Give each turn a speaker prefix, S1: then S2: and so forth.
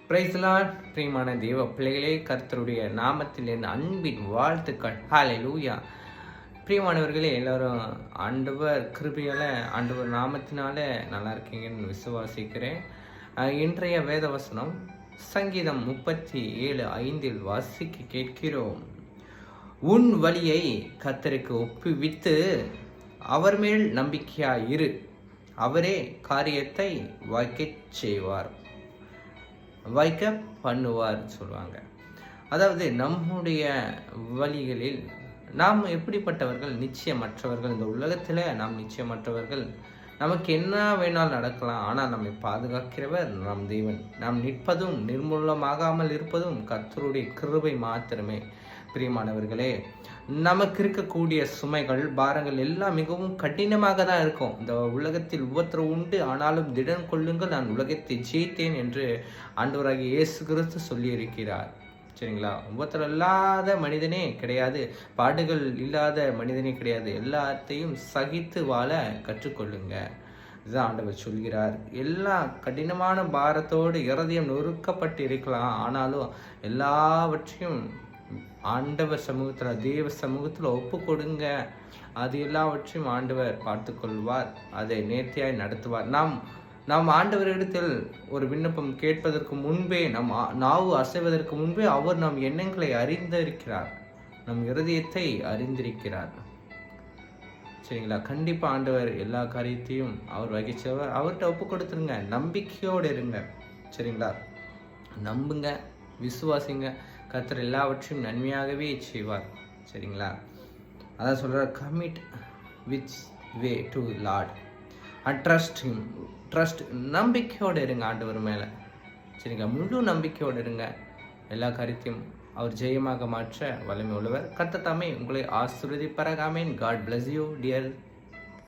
S1: Price Lord. பிரியமான தேவ பிள்ளைகளே, கர்த்தருடைய நாமத்தில் என் அன்பின் வாழ்த்துக்கள். ஹல்லேலூயா. பிரியமானவர்களே, எல்லாரும் ஆண்டவர் கிருபையால், ஆண்டவர் நாமத்தினால நல்லா இருக்கீங்கன்னு விசுவாசிக்கிறேன். இன்றைய வேத வசனம் சங்கீதம் 37:5 வாசிக்க கேட்கிறோம். உன் வழியை கர்த்தருக்கு ஒப்புவித்து அவர் மேல் நம்பிக்கையாயிரு, அவரே காரியத்தை வாய்க்க பண்ணுவார் சொல்லுவாங்க. அதாவது நம்முடைய வழிகளில் நாம் எப்படிப்பட்டவர்கள்? நிச்சயமற்றவர்கள். இந்த உலகத்தில் நாம் நிச்சயமற்றவர்கள். நமக்கு என்ன வேணாலும் நடக்கலாம், ஆனால் நம்மை பாதுகாக்கிறவர் நம் தேவன். நாம் நிற்பதும் நிர்மூலமாகாமல் இருப்பதும் கர்த்தருடைய கிருபை மாத்திரமே. பிரியமானவர்களே, நமக்கு இருக்கக்கூடிய சுமைகள், பாரங்கள் எல்லாம் மிகவும் கடினமாக தான் இருக்கும். இந்த உலகத்தில் உபத்திரம் உண்டு, ஆனாலும் திடன் கொள்ளுங்கள், நான் உலகத்தை ஜெயித்தேன் என்று ஆண்டவராகிய இயேசு கிறிஸ்து சொல்லியிருக்கிறார். சரிங்களா? உபத்திரம் இல்லாத மனிதனே கிடையாது, பாடுகள் இல்லாத மனிதனே கிடையாது. எல்லாத்தையும் சகித்து வாழ கற்றுக்கொள்ளுங்க, இதுதான் ஆண்டவர் சொல்கிறார். எல்லா கடினமான பாரத்தோடு இருதயம் நொறுக்கப்பட்டு இருக்கலாம், ஆனாலும் எல்லாவற்றையும் ஆண்டவர் சமூகத்தில், தேவ சமூகத்தில் ஒப்பு கொடுங்க. அது எல்லாவற்றையும் ஆண்டவர் பார்த்து கொள்வார், அதை நேர்த்தியாய் நடத்துவார். நாம் ஆண்டவரிடத்தில் ஒரு விண்ணப்பம் கேட்பதற்கு முன்பே, நம் நாவு அசைவதற்கு முன்பே அவர் நம் எண்ணங்களை அறிந்திருக்கிறார், நம் இருதயத்தை அறிந்திருக்கிறார். சரிங்களா? கண்டிப்பாக ஆண்டவர் எல்லா காரியத்தையும் அவர் வகிச்சவர். அவர்கிட்ட ஒப்பு கொடுத்துருங்க, நம்பிக்கையோடு இருங்க. சரிங்களா? நம்புங்க, விசுவாசிங்க, கர்த்தர் எல்லாவற்றையும் நன்மையாகவே செய்வார். சரிங்களா? அதான் சொல்கிறார், commit with way to Lord and trust. நம்பிக்கையோடு இருங்க ஆண்டவர் மேலே. சரிங்களா? முழு நம்பிக்கையோடு இருங்க. எல்லா காரியத்தையும் அவர் ஜெயமாக மாற்ற வல்லமை உள்ளவர். கர்த்தர் தாமே உங்களை ஆசீர்வதிப்பாராக. ஆமென். God bless you dear